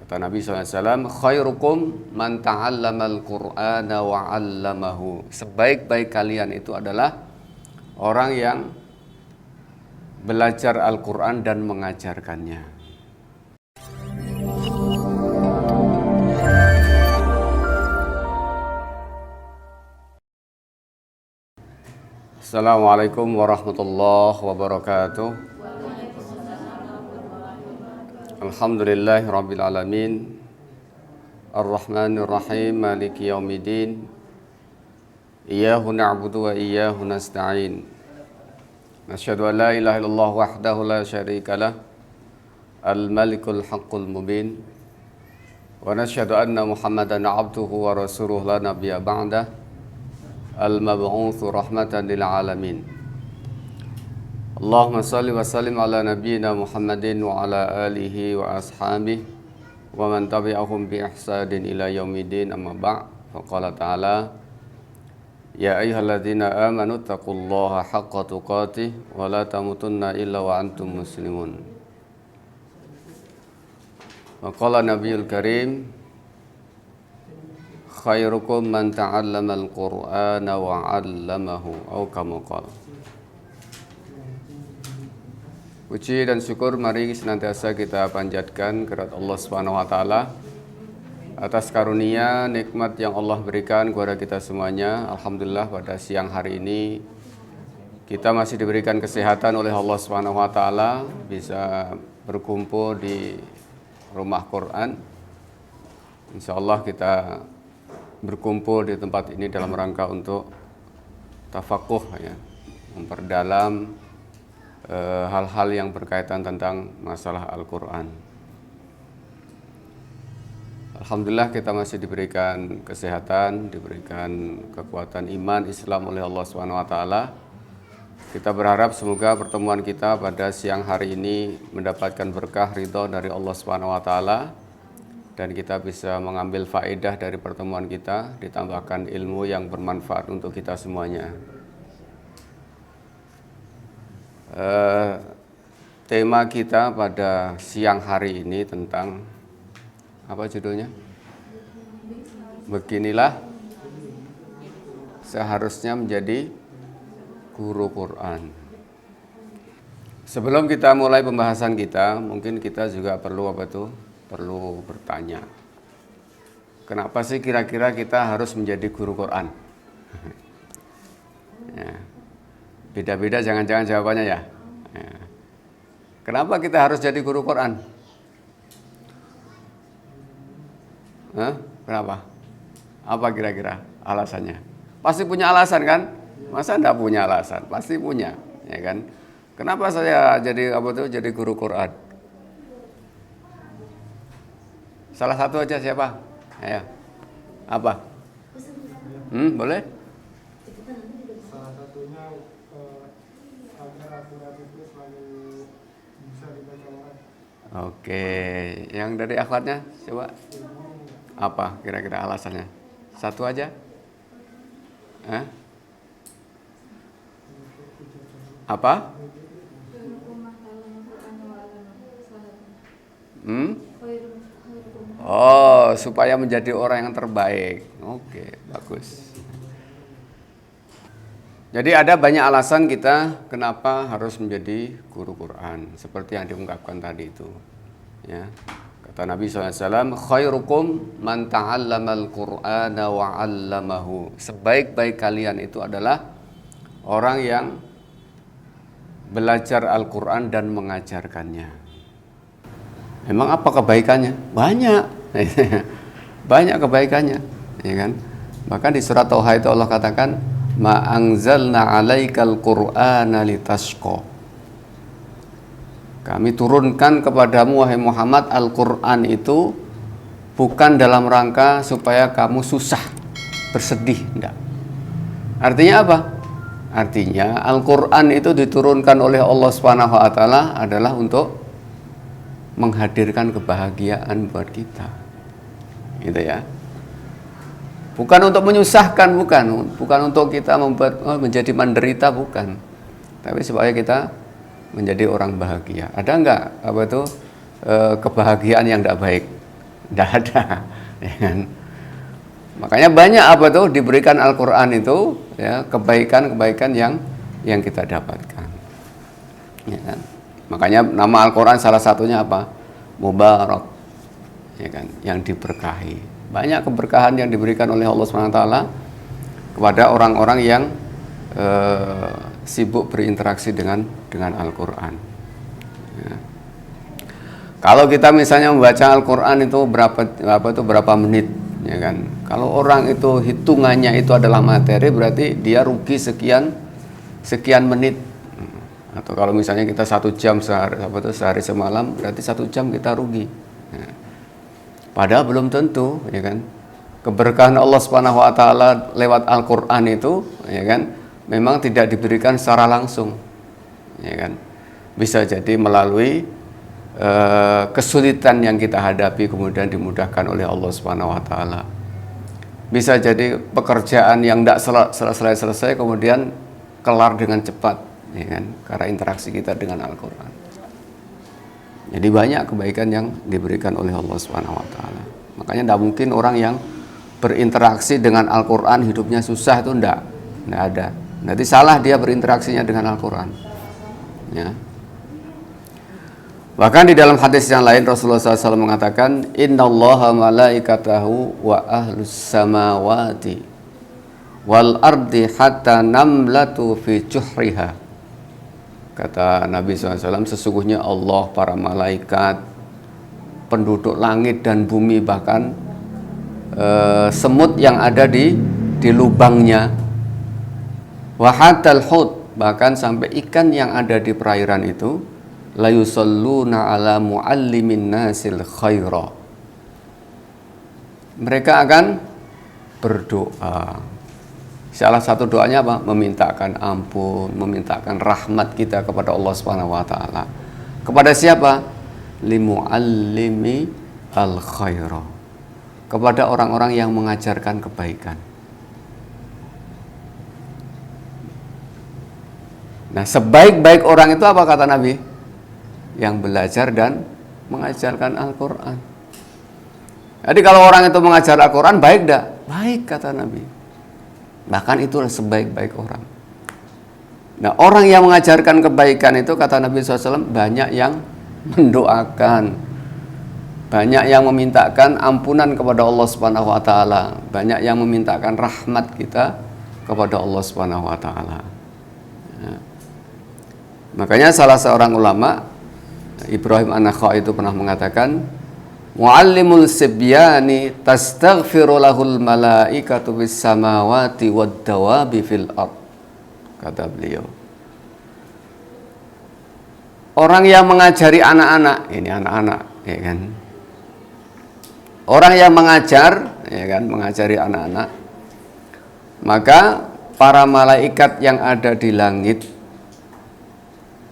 Kata Nabi SAW, khairukum man ta'allamal Qur'ana wa 'allamahu. Sebaik-baik kalian itu adalah orang yang belajar Al-Quran dan mengajarkannya. Assalamualaikum warahmatullahi wabarakatuh. Alhamdulillahi rabbil alamin. Ar-Rahmanir Rahim, Maliki yaumiddin. Iyyahu na'budu wa iyyahu nasta'in. Nasyhadu an la ilaha illallah wahdahu la syarika lah, al-malikul haqqul mubin. Wa nasyhadu anna Muhammadan 'abduhu wa rasuluhu la nabiyya ba'dah, al-mab'utsu rahmatan lil alamin. Allahumma salli wa sallim ala nabiyyina Muhammadin wa ala alihi wa ashabihi wa man tabi'ahum bi ihsanin ila yaumiddin, amma ba'. Faqala ta'ala, ya ayyuhalladzina amanu taqullaha haqqa tuqatih wa la tamutunna illa wa antum muslimun. Wa qala nabiyul karim, khairukum man ta'allamal Qur'ana wa 'allamahu, atau kama qala. Puji dan syukur mari senantiasa kita panjatkan kehadirat Allah Subhanahu wa taala atas karunia nikmat yang Allah berikan kepada kita semuanya. Alhamdulillah pada siang hari ini kita masih diberikan kesehatan oleh Allah Subhanahu wa taala, bisa berkumpul di rumah Quran. Insyaallah kita berkumpul di tempat ini dalam rangka untuk tafakuh, ya, memperdalam hal-hal yang berkaitan tentang masalah Al-Quran. Alhamdulillah kita masih diberikan kesehatan, diberikan kekuatan iman Islam oleh Allah SWT. Kita berharap semoga pertemuan kita pada siang hari ini mendapatkan berkah ridho dari Allah SWT, dan kita bisa mengambil faedah dari pertemuan kita, ditambahkan ilmu yang bermanfaat untuk kita semuanya. Tema kita pada siang hari ini tentang apa judulnya? Beginilah seharusnya menjadi guru Quran. Sebelum kita mulai pembahasan kita, mungkin kita juga perlu perlu bertanya. Kenapa sih kira-kira kita harus menjadi guru Quran? Ya. Beda-beda jangan-jangan jawabannya, ya. Kenapa kita harus jadi guru Quran? Kenapa? Apa kira-kira alasannya? Pasti punya alasan kan? Masa enggak punya alasan? Pasti punya, ya kan? Kenapa saya jadi guru Quran? Salah satu aja, siapa? Ayo. Apa? Boleh? Salah satunya agar Al-Quran itu selalu bisa dibaca orang. Oke, yang dari akhwatnya coba. Apa kira-kira alasannya? Satu aja? Apa? Oh, supaya menjadi orang yang terbaik. Oke, bagus. Jadi ada banyak alasan kita kenapa harus menjadi guru Quran, seperti yang diungkapkan tadi itu, ya. Kata Nabi SAW, khairukum man ta'allamal Qur'ana wa 'allamahu. Sebaik-baik kalian itu adalah orang yang belajar Al-Quran dan mengajarkannya. Memang apa kebaikannya? Banyak. Banyak kebaikannya, ya kan? Bahkan di surat Thaha itu Allah katakan, ma anzalna 'alaikal Qur'ana litashqa. Kami turunkan kepadamu wahai Muhammad Al-Qur'an itu bukan dalam rangka supaya kamu susah, bersedih, enggak. Artinya apa? Artinya Al-Qur'an itu diturunkan oleh Allah Subhanahu wa taala adalah untuk menghadirkan kebahagiaan buat kita. Gitu ya. Bukan untuk menyusahkan, bukan untuk kita membuat menjadi menderita, bukan. Tapi supaya kita menjadi orang bahagia. Ada enggak kebahagiaan yang tidak baik? Tidak ada. Ya kan? Makanya banyak apa tuh diberikan Al-Quran itu, ya, kebaikan-kebaikan yang kita dapatkan. Ya kan? Makanya nama Al-Quran salah satunya apa? Mubarak, ya kan? Yang diberkahi. Banyak keberkahan yang diberikan oleh Allah SWT kepada orang-orang yang sibuk berinteraksi dengan Al-Quran. Ya. Kalau kita misalnya membaca Al-Quran itu berapa menit, ya kan? Kalau orang itu hitungannya itu adalah materi, berarti dia rugi sekian menit. Atau kalau misalnya kita 1 jam sehari semalam, berarti 1 jam kita rugi. Ya. Padahal belum tentu, ya kan? Keberkahan Allah Subhanahu wa taala lewat Al-Qur'an itu, ya kan? Memang tidak diberikan secara langsung. Ya kan? Bisa jadi melalui kesulitan yang kita hadapi kemudian dimudahkan oleh Allah Subhanahu wa taala. Bisa jadi pekerjaan yang tidak selesai kemudian kelar dengan cepat, ya kan? Karena interaksi kita dengan Al-Qur'an. Jadi banyak kebaikan yang diberikan oleh Allah Subhanahu wa taala. Makanya tidak mungkin orang yang berinteraksi dengan Al-Qur'an hidupnya susah, itu tidak ada. Nanti salah dia berinteraksinya dengan Al-Qur'an. Ya. Bahkan di dalam hadis yang lain Rasulullah SAW mengatakan, Innallaha malaikatahu wa ahlus samawati wal ardi hatta namlatu fi juhriha. Kata Nabi SAW, sesungguhnya Allah, para malaikat, penduduk langit dan bumi, bahkan semut yang ada di lubangnya, wa hatal hut, bahkan sampai ikan yang ada di perairan itu, la yusalluna ala muallimin nasil khaira. Mereka akan berdoa. Salah satu doanya apa? Memintakan ampun, memintakan rahmat kita kepada Allah Subhanahu wa taala. Kepada siapa? Limuallimi al khaira. Kepada orang-orang yang mengajarkan kebaikan. Nah, sebaik-baik orang itu apa kata Nabi? Yang belajar dan mengajarkan Al-Quran. Jadi kalau orang itu mengajar Al-Quran, baik tidak? Baik, kata Nabi. Bahkan itulah sebaik-baik orang. Nah, orang yang mengajarkan kebaikan itu, kata Nabi SAW, banyak yang mendoakan, banyak yang memintakan ampunan kepada Allah Subhanahu wa taala, banyak yang memintakan rahmat kita kepada Allah Subhanahu wa taala. Ya. Makanya salah seorang ulama, Ibrahim An-Nakhai, itu pernah mengatakan, Muallimul sibyani tastaghfiru lahul malaikatu bis samawati wad dawabi fil ard. Kata beliau, orang yang mengajari anak-anak, ini anak-anak, ya kan? Orang yang mengajar, ya kan, mengajari anak-anak, maka para malaikat yang ada di langit,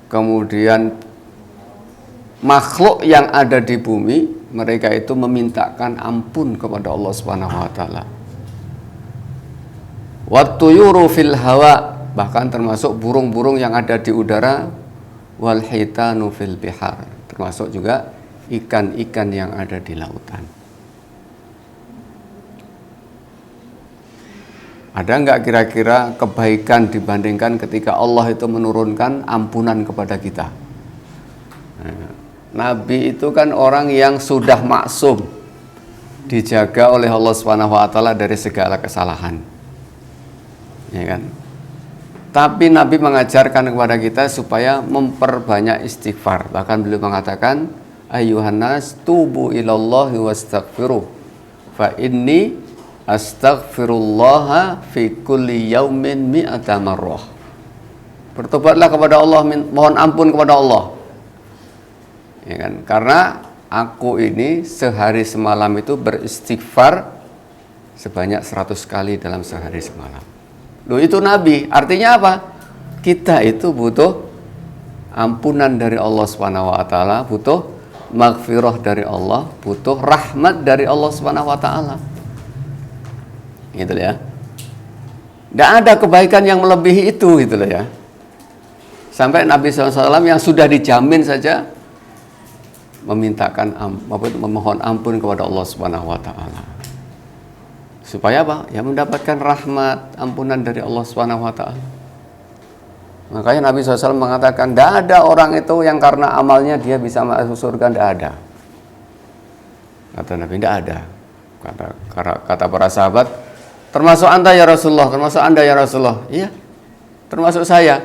kemudian makhluk yang ada di bumi, mereka itu memintakan ampun kepada Allah Subhanahu wa taala. Wattuyuru fil hawa, bahkan termasuk burung-burung yang ada di udara, wal hitanu fil bihar, termasuk juga ikan-ikan yang ada di lautan. Ada enggak kira-kira kebaikan dibandingkan ketika Allah itu menurunkan ampunan kepada kita? Nabi itu kan orang yang sudah maksum, dijaga oleh Allah Subhanahu wa taala dari segala kesalahan. Ya kan? Tapi Nabi mengajarkan kepada kita supaya memperbanyak istighfar. Bahkan beliau mengatakan, ayyuhan nas tubu ilallahi wastaghfiruh fa inni astaghfirullah fi kulli yaumin mi'ata marrah. Bertobatlah kepada Allah, mohon ampun kepada Allah. Ya kan? Karena aku ini sehari semalam itu beristighfar sebanyak 100 kali dalam sehari semalam. Loh, itu Nabi. Artinya apa? Kita itu butuh ampunan dari Allah Subhanahu wa taala, butuh maghfirah dari Allah, butuh rahmat dari Allah Subhanahu wa taala. Gitu ya. Tidak ada kebaikan yang melebihi itu, gitu loh ya. Sampai Nabi SAW yang sudah dijamin saja memohon ampun kepada Allah Subhanahu wa taala. Supaya apa? Ya mendapatkan rahmat, ampunan dari Allah Subhanahu wa taala. Makanya Nabi SAW mengatakan, tidak ada orang itu yang karena amalnya dia bisa masuk surga, tidak ada. Kata Nabi, tidak ada. Kata para sahabat, termasuk anda ya Rasulullah, termasuk anda ya Rasulullah. Iya, termasuk saya.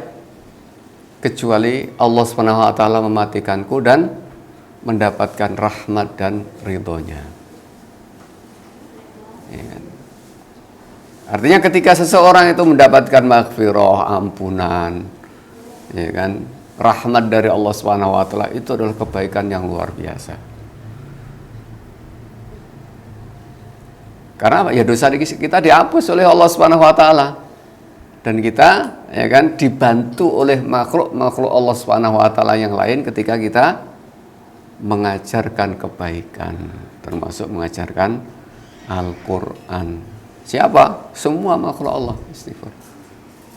Kecuali Allah Subhanahu wa taala mematikanku dan mendapatkan rahmat dan ridhonya. Ya kan? Artinya ketika seseorang itu mendapatkan maghfirah, ampunan, ya kan, rahmat dari Allah Subhanahu wa taala, itu adalah kebaikan yang luar biasa. Karena ya dosa kita dihapus oleh Allah Subhanahu wa taala. Dan kita ya kan dibantu oleh makhluk Allah Subhanahu wa taala yang lain ketika kita mengajarkan kebaikan, termasuk mengajarkan Al-Qur'an. Siapa? Semua makhluk Allah istighfar.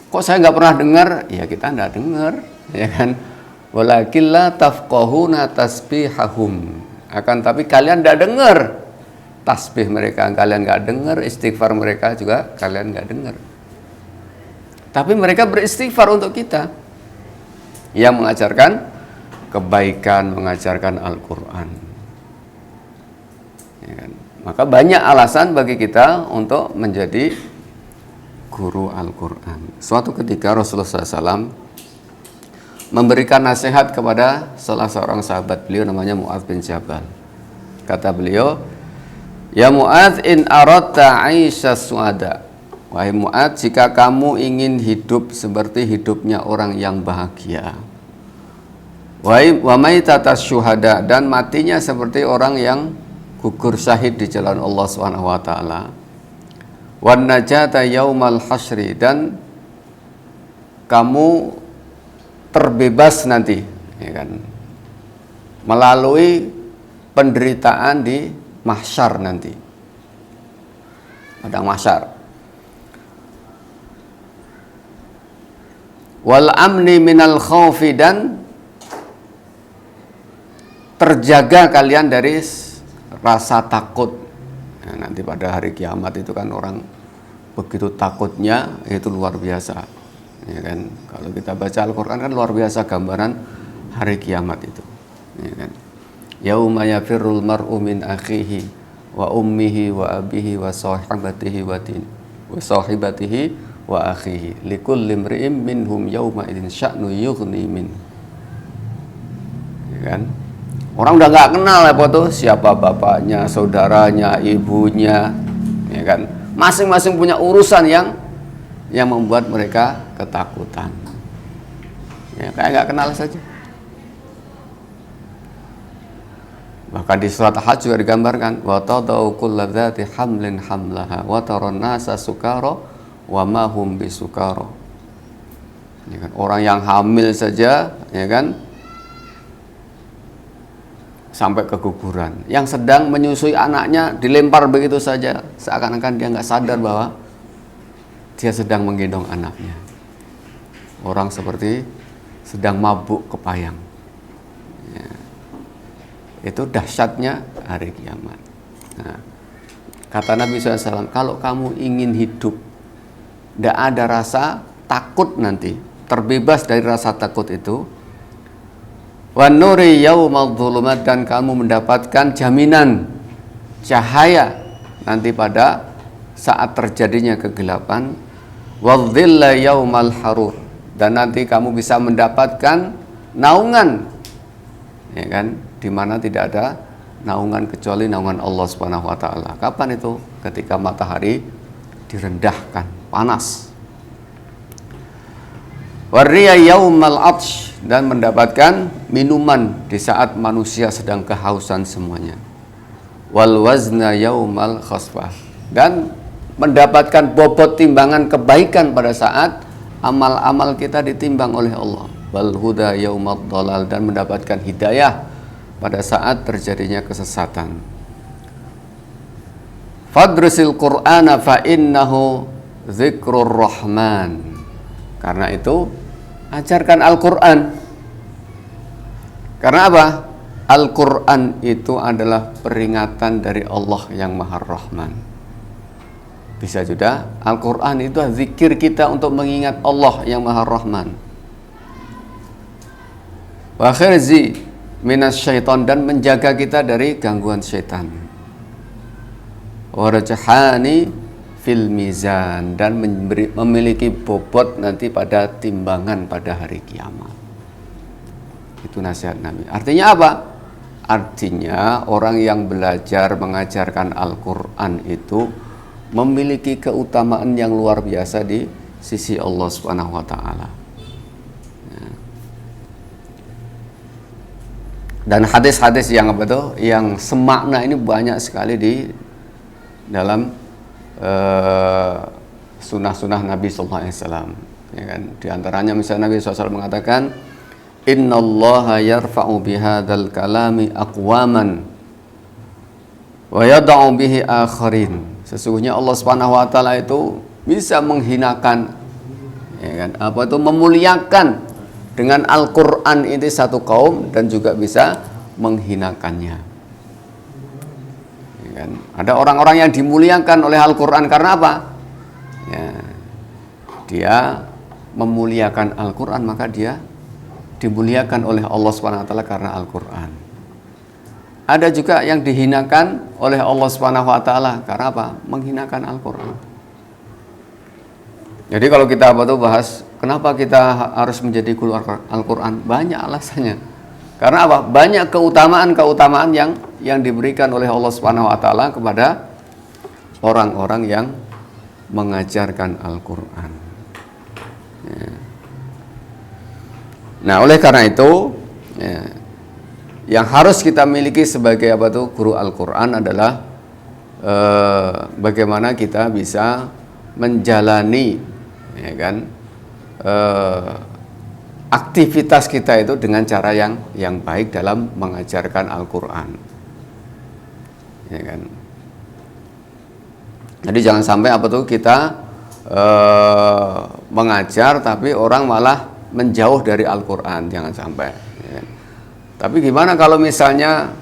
Kok saya nggak pernah dengar? Ya kita nggak dengar, ya kan? Walakin la tafqahuna tasbihahum. Akan tapi kalian nggak dengar tasbih mereka, kalian nggak dengar istighfar mereka juga kalian nggak dengar. Tapi mereka beristighfar untuk kita yang mengajarkan kebaikan, mengajarkan Al-Quran. Ya kan? Maka banyak alasan bagi kita untuk menjadi guru Al-Quran. Suatu ketika Rasulullah SAW memberikan nasihat kepada salah seorang sahabat beliau namanya Mu'adz bin Jabal. Kata beliau, "Ya Mu'adz, in aradta 'aisha su'ada." Wahai Mu'adz, jika kamu ingin hidup seperti hidupnya orang yang bahagia. Wa maitatas syuhada, dan matinya seperti orang yang gugur syahid di jalan Allah Subhanahu wa taala. Wan najata yaumal hasyri, dan kamu terbebas nanti, ya kan, melalui penderitaan di mahsyar nanti. Pada mahsyar. Wal amni minal khaufi, dan terjaga kalian dari rasa takut. Ya, nanti pada hari kiamat itu kan orang begitu takutnya, itu luar biasa. Ya kan? Kalau kita baca Al-Quran kan luar biasa gambaran hari kiamat itu. Ya kan? Yauma yafirrul mar'u min akhihi wa ummihi wa abihi wa sahibatihi wa akhihi likulli imri'in minhum yauma idzin sya'nu yughni min. Ya kan? Orang udah nggak kenal apa tuh, siapa bapaknya, saudaranya, ibunya, ya kan? Masing-masing punya urusan yang membuat mereka ketakutan. Ya, kayak nggak kenal saja. Bahkan di surat Hajj juga digambarkan, wa tadau kullu dzati hamlin hamlaha wa taran nasa sukara wa ma hum bisukara. Ya kan? Orang yang hamil saja, ya kan, sampai keguguran. Yang sedang menyusui anaknya dilempar begitu saja, seakan-akan dia nggak sadar bahwa dia sedang menggendong anaknya. Orang seperti sedang mabuk kepayang. Ya. Itu dahsyatnya hari kiamat. Nah, kata Nabi SAW, kalau kamu ingin hidup, tidak ada rasa takut nanti, terbebas dari rasa takut itu, wan nuri yaumal dzulumat, dan kamu mendapatkan jaminan cahaya nanti pada saat terjadinya kegelapan, wadzilla yaumal harur, dan nanti kamu bisa mendapatkan naungan, ya kan, di mana tidak ada naungan kecuali naungan Allah Subhanahu wa taala. Kapan itu? Ketika matahari direndahkan, panas. Warriya yaumal atsh, dan mendapatkan minuman di saat manusia sedang kehausan semuanya. Wal wazna yaumal khasfah, dan mendapatkan bobot timbangan kebaikan pada saat amal-amal kita ditimbang oleh Allah. Wal huda yaumal dhalal, dan mendapatkan hidayah pada saat terjadinya kesesatan. Fadrusil Qur'ana fa innahu dzikrur rahman. Karena itu ajarkan Al-Quran. Karena apa? Al-Quran itu adalah peringatan dari Allah yang Maha Rahman. Bisa juga Al-Quran itu zikir kita untuk mengingat Allah yang Maha Rahman. Wa khirzi minas syaitan, dan menjaga kita dari gangguan syaitan. Wa rajhani fil mizan, dan memiliki bobot nanti pada timbangan pada hari kiamat. Itu nasihat Nabi. Artinya apa? Artinya orang yang belajar mengajarkan Al-Quran itu memiliki keutamaan yang luar biasa di sisi Allah Subhanahu wa taala. Dan hadis-hadis yang apa tuh, yang semakna ini banyak sekali di dalam sunnah-sunnah Nabi Sallallahu Alaihi Wasallam. Ya kan? Di antaranya misalnya Nabi SAW mengatakan, Innallaha yarfa'u bihadzal kalami aqwaman wa yad'u bihi akharin. Sesungguhnya Allah Subhanahu wa taala itu bisa menghinakan, ya kan? Apa itu, memuliakan dengan Al-Qur'an ini satu kaum, dan juga bisa menghinakannya. Ya kan? Ada orang-orang yang dimuliakan oleh Al-Qur'an karena apa? Ya, dia memuliakan Al-Qur'an, maka dia dimuliakan oleh Allah SWT karena Al-Quran. Ada juga yang dihinakan oleh Allah SWT karena apa? Menghinakan Al-Quran. Jadi kalau kita bahas kenapa kita harus menjadi guru Al-Quran, banyak alasannya. Karena apa? Banyak keutamaan yang diberikan oleh Allah SWT kepada orang-orang yang mengajarkan Al-Quran. Ya. Nah, oleh karena itu, ya, yang harus kita miliki sebagai guru Al-Quran adalah bagaimana kita bisa menjalani, ya kan, aktivitas kita itu dengan cara yang baik dalam mengajarkan Al-Quran, ya kan. Jadi jangan sampai kita mengajar tapi orang malah menjauh dari Al-Quran, jangan sampai. Ya. Tapi gimana kalau misalnya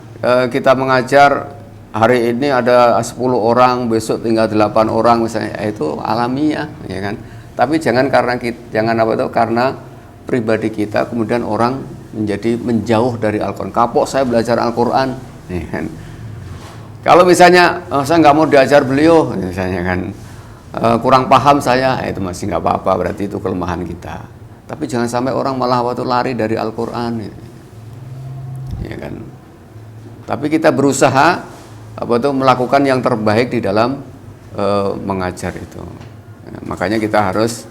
kita mengajar hari ini ada 10 orang, besok tinggal 8 orang misalnya, itu alamiah, ya kan. Tapi jangan karena pribadi kita kemudian orang menjadi menjauh dari Al-Quran. Kapok saya belajar Al-Quran, ya kan. Kalau misalnya saya nggak mau diajar beliau, misalnya kan, kurang paham saya, itu masih nggak apa-apa, berarti itu kelemahan kita. Tapi jangan sampai orang malah lari dari Al-Quran, ya kan. Tapi kita berusaha melakukan yang terbaik di dalam mengajar itu. Ya, makanya kita harus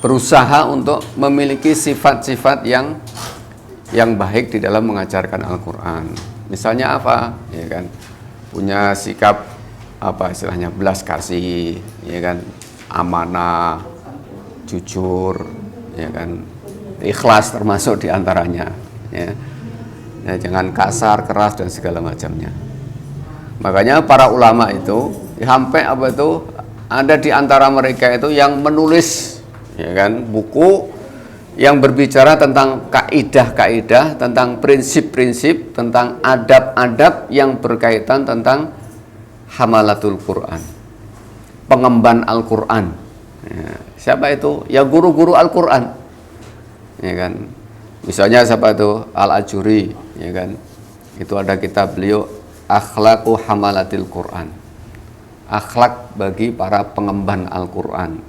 berusaha untuk memiliki sifat-sifat yang baik di dalam mengajarkan Al-Quran. Misalnya apa? Ya kan, punya sikap istilahnya belas kasih, ya kan, amanah, jujur, ya kan, ikhlas termasuk diantaranya, ya. Ya, jangan kasar, keras dan segala macamnya. Makanya para ulama itu sampai ada di antara mereka itu yang menulis, ya kan, buku yang berbicara tentang kaidah-kaidah, tentang prinsip-prinsip, tentang adab-adab yang berkaitan tentang hamalatul Quran, pengemban Al-Quran. Ya, siapa itu? Ya guru-guru Al-Quran, ya kan. Misalnya siapa itu? Al-Ajuri, ya kan. Itu ada kitab beliau, Akhlaqu Hamalatil Quran, akhlak bagi para pengemban Al-Quran.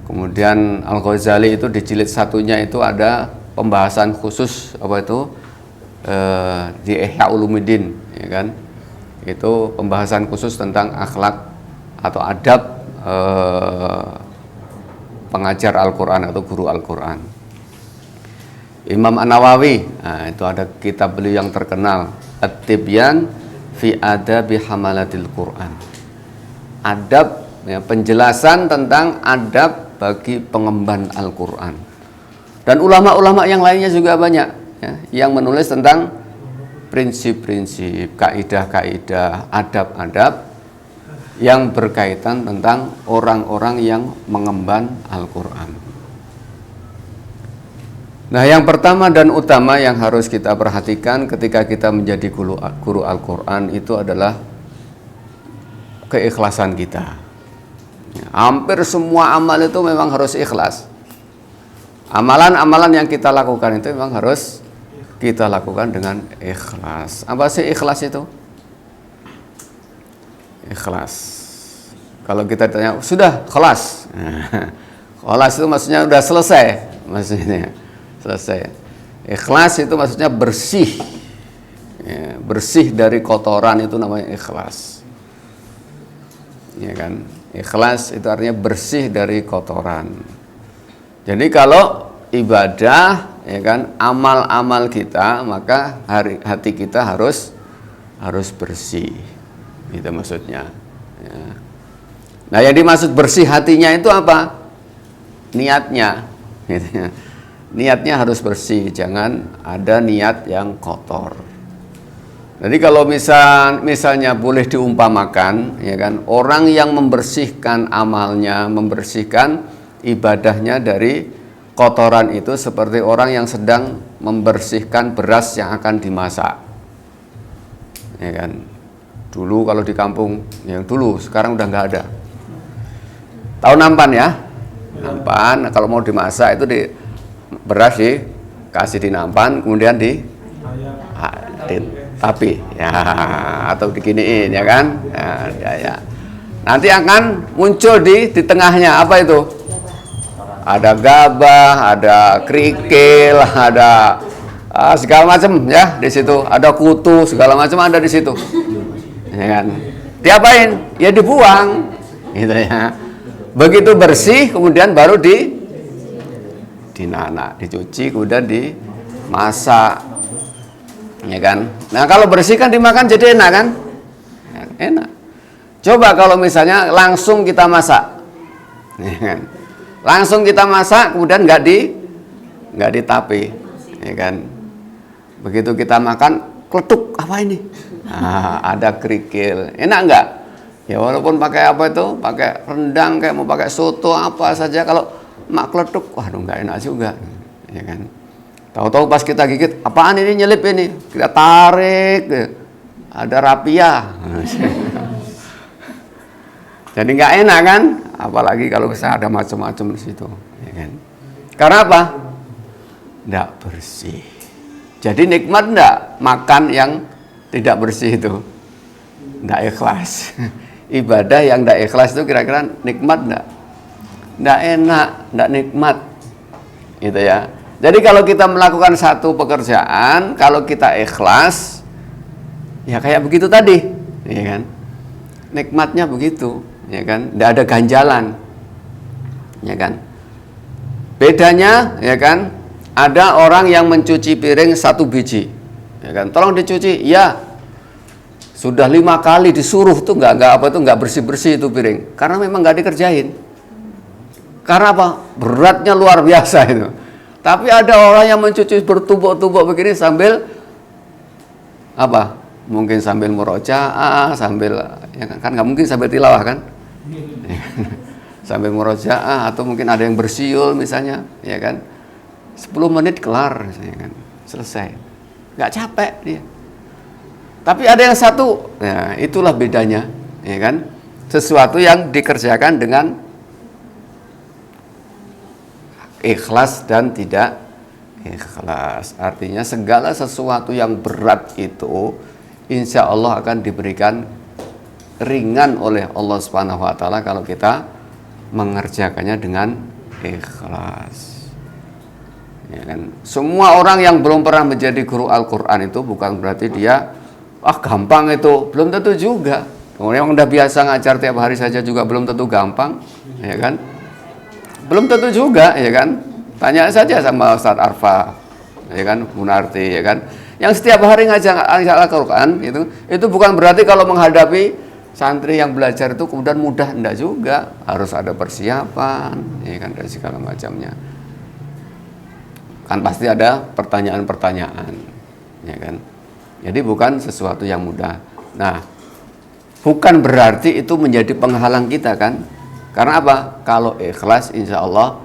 Kemudian Al-Ghazali itu di jilid satunya itu ada pembahasan khusus di Ihya Ulumuddin, ya kan. Itu pembahasan khusus tentang akhlak atau adab pengajar Al-Quran atau guru Al-Quran. Imam An-Nawawi, nah, itu ada kitab beliau yang terkenal, At-Tibyan fi Adabi Hamalatil Quran, adab, ya, penjelasan tentang adab bagi pengemban Al-Quran. Dan ulama-ulama yang lainnya juga banyak, ya, yang menulis tentang prinsip-prinsip, kaidah-kaidah, adab-adab yang berkaitan tentang orang-orang yang mengemban Al-Quran. Nah, yang pertama dan utama yang harus kita perhatikan ketika kita menjadi guru Al-Quran itu adalah keikhlasan kita. Hampir semua amal itu memang harus ikhlas. Amalan-amalan yang kita lakukan itu memang harus kita lakukan dengan ikhlas. Apa sih ikhlas itu? Ikhlas. Kalau kita tanya, sudah kelas. Kelas itu maksudnya sudah selesai. Maksudnya selesai. Ikhlas itu maksudnya bersih. Ya, bersih dari kotoran itu namanya ikhlas. Ya kan? Ikhlas itu artinya bersih dari kotoran. Jadi kalau ibadah, ya kan, amal-amal kita, maka hati kita harus bersih. Itu maksudnya. Ya. Nah, yang dimaksud bersih hatinya itu apa? Niatnya. Gitu ya. Niatnya harus bersih, jangan ada niat yang kotor. Jadi kalau misalnya boleh diumpamakan, ya kan, orang yang membersihkan amalnya, membersihkan ibadahnya dari kotoran itu seperti orang yang sedang membersihkan beras yang akan dimasak. Ya kan. Dulu kalau di kampung, yang dulu, sekarang udah nggak ada. Tahu nampan ya? Nampan, kalau mau dimasak itu beras dikasih di nampan, kemudian tapi ya, atau diginiin, ya kan? Ya. Nanti akan muncul di tengahnya apa itu? Ada gabah, ada kerikil, ada segala macam ya di situ. Ada kutu, segala macam ada di situ. Ya kan? Diapain? Ya dibuang, gitu ya. Begitu bersih, kemudian baru dinanak, dicuci, kemudian dimasak. Ya kan? Nah, kalau bersih kan dimakan jadi enak kan? Ya, enak. Coba kalau misalnya langsung kita masak. Ya kan? Langsung kita masak, kemudian nggak ditapi, ya kan? Begitu kita makan, kletuk, apa ini? Ada kerikil, enak nggak? Ya walaupun pakai apa itu, pakai rendang, kayak mau pakai soto apa saja, kalau mak kletuk, waduh nggak enak juga, ya kan? Tahu-tahu pas kita gigit, apaan ini nyelip ini? Kita tarik, ada rapia. Jadi nggak enak kan? Apalagi kalau bisa ada macam-macam di situ, ya kan? Karena apa? Nggak bersih. Jadi nikmat nggak makan yang tidak bersih itu? Nggak ikhlas. Ibadah yang nggak ikhlas itu kira-kira nikmat nggak? Nggak enak, nggak nikmat, gitu ya. Jadi kalau kita melakukan satu pekerjaan, kalau kita ikhlas, ya kayak begitu tadi, ya kan? Nikmatnya begitu, ya kan? Tidak ada ganjalan, ya kan? Bedanya, ya kan? Ada orang yang mencuci piring 1 biji, ya kan? Tolong dicuci, ya. Sudah 5 kali disuruh tuh nggak bersih itu piring, karena memang nggak dikerjain. Karena apa? Beratnya luar biasa itu. Tapi ada orang yang mencuci bertumbuk-tumbuk begini sambil apa? Mungkin sambil murojaah, sambil ya kan nggak mungkin sambil tilawah kan? Sambil murojaah atau mungkin ada yang bersiul misalnya, ya kan? 10 menit kelar, ya kan? Selesai. Nggak capek dia. Tapi ada yang satu, ya itulah bedanya, ya kan? Sesuatu yang dikerjakan dengan ikhlas dan tidak ikhlas. Artinya segala sesuatu yang berat itu insya Allah akan diberikan ringan oleh Allah Subhanahu wa taala kalau kita mengerjakannya dengan ikhlas. Ya kan? Semua orang yang belum pernah menjadi guru Al-Qur'an itu bukan berarti dia gampang itu, belum tentu juga. Orang yang udah biasa ngajar tiap hari saja juga belum tentu gampang, ya kan? Belum tentu juga, ya kan? Tanya saja sama Ustadz Arfa, ya kan, Munarti, ya kan? Yang setiap hari ngajar Al-Quran itu bukan berarti kalau menghadapi santri yang belajar itu kemudian mudah, enggak juga. Harus ada persiapan, ya kan, dari segala macamnya. Kan pasti ada pertanyaan-pertanyaan, ya kan? Jadi bukan sesuatu yang mudah. Nah, bukan berarti itu menjadi penghalang kita kan? Karena apa? Kalau ikhlas insya Allah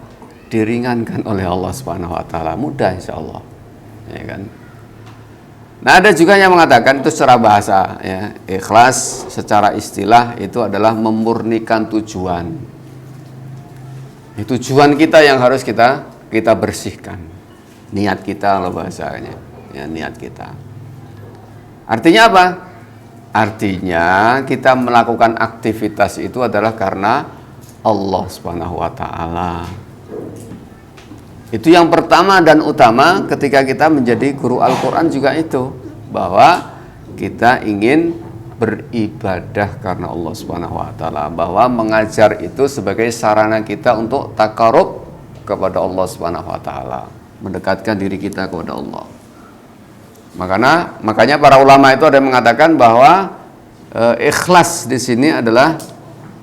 diringankan oleh Allah Subhanahu wa taala, mudah insyaallah. Ya kan? Nah, ada juga yang mengatakan itu secara bahasa ya, ikhlas secara istilah itu adalah memurnikan tujuan. Tujuan kita yang harus kita bersihkan. Niat kita loh bahasanya. Ya, niat kita. Artinya apa? Artinya kita melakukan aktivitas itu adalah karena Allah Subhanahu wa taala. Itu yang pertama dan utama ketika kita menjadi guru Al-Quran juga itu, bahwa kita ingin beribadah karena Allah Subhanahu wa taala, bahwa mengajar itu sebagai sarana kita untuk takarub kepada Allah Subhanahu wa taala, mendekatkan diri kita kepada Allah. Makanya para ulama itu ada yang mengatakan bahwa ikhlas di sini adalah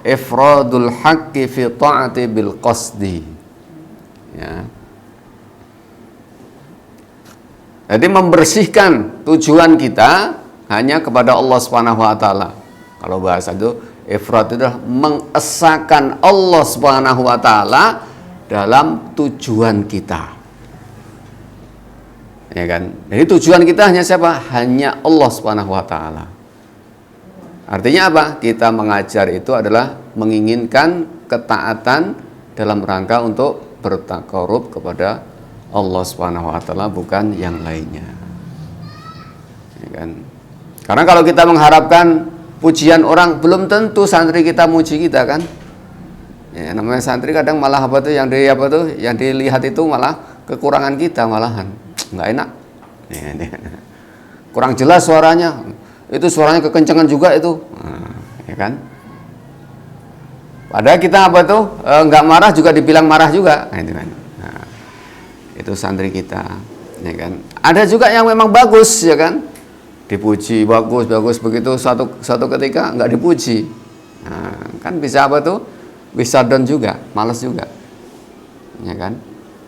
ifradul haqqi fi ta'ati bil qasdi. Ya. Jadi membersihkan tujuan kita hanya kepada Allah Subhanahu wa taala. Kalau bahasa itu ifrad itu adalah mengesahkan Allah Subhanahu wa taala dalam tujuan kita. Ya kan? Jadi tujuan kita hanya siapa? Hanya Allah Subhanahu wa taala. Artinya apa? Kita mengajar itu adalah menginginkan ketaatan dalam rangka untuk bertakarub kepada Allah Subhanahu wa taala, bukan yang lainnya. Ya kan? Karena kalau kita mengharapkan pujian orang, belum tentu santri kita muji kita kan. Ya, namanya santri kadang malah yang dilihat itu malah kekurangan kita malahan. Nggak enak. Kurang jelas suaranya. Itu suaranya kekencangan juga itu. Nah, ya kan? Padahal kita nggak marah juga dibilang marah juga. Nah, itu kan. Itu santri kita, ya kan. Ada juga yang memang bagus, ya kan, dipuji bagus begitu satu ketika nggak dipuji, nah, kan bisa bisa down juga, malas juga, ya kan.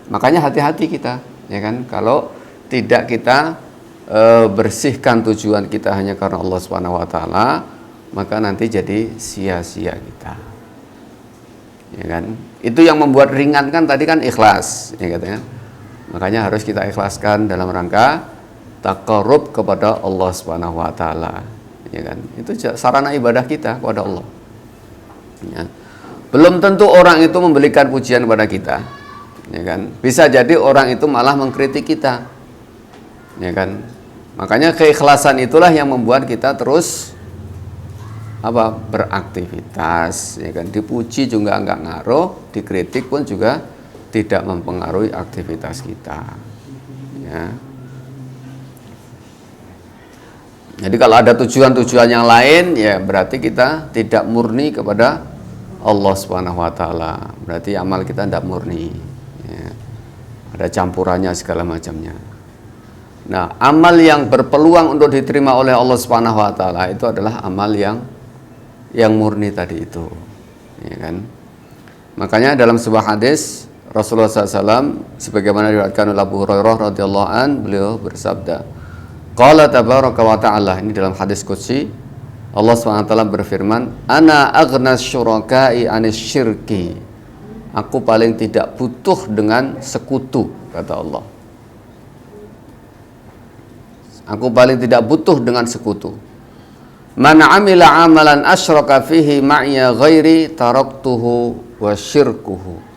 Makanya hati-hati kita, ya kan, kalau tidak kita bersihkan tujuan kita hanya karena Allah Subhanahu wa taala, maka nanti jadi sia-sia kita, ya kan. Itu yang membuat ringan kan tadi kan ikhlas, ya katanya. Makanya harus kita ikhlaskan dalam rangka takarub kepada Allah Subhanahu wa taala, ya kan? Itu sarana ibadah kita kepada Allah. Ya. Belum tentu orang itu memberikan pujian kepada kita, ya kan? Bisa jadi orang itu malah mengkritik kita, ya kan? Makanya keikhlasan itulah yang membuat kita terus beraktivitas, ya kan? Dipuji juga enggak ngaruh, dikritik pun juga tidak mempengaruhi aktivitas kita, ya. Jadi kalau ada tujuan-tujuan yang lain, ya berarti kita tidak murni kepada Allah Subhanahu wa taala. Berarti amal kita tidak murni, ya. Ada campurannya segala macamnya. Nah, amal yang berpeluang untuk diterima oleh Allah Subhanahu wa taala itu adalah amal yang murni tadi itu, ya kan? Makanya dalam sebuah hadis Rasulullah SAW sebagaimana diriwayatkan oleh Abu Hurairah radhiyallahu an, beliau bersabda, qala tabaraka wa ta'ala, ini dalam hadis qudsi, Allah SWT berfirman, ana aghnas syuraka'i anis syirki, aku paling tidak butuh dengan sekutu, kata Allah. Aku paling tidak butuh dengan sekutu. Man amila amalan asyraka fihi ma'ya ghairi taraktuhu wa syirkuhu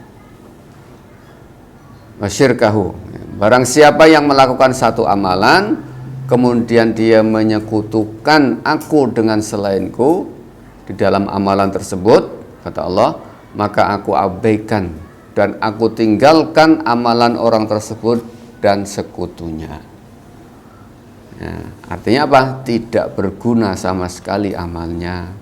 wasyirkahu. Barang siapa yang melakukan satu amalan kemudian dia menyekutukan aku dengan selainku di dalam amalan tersebut, kata Allah, maka aku abaikan dan aku tinggalkan amalan orang tersebut dan sekutunya. Ya, artinya apa? Tidak berguna sama sekali amalnya.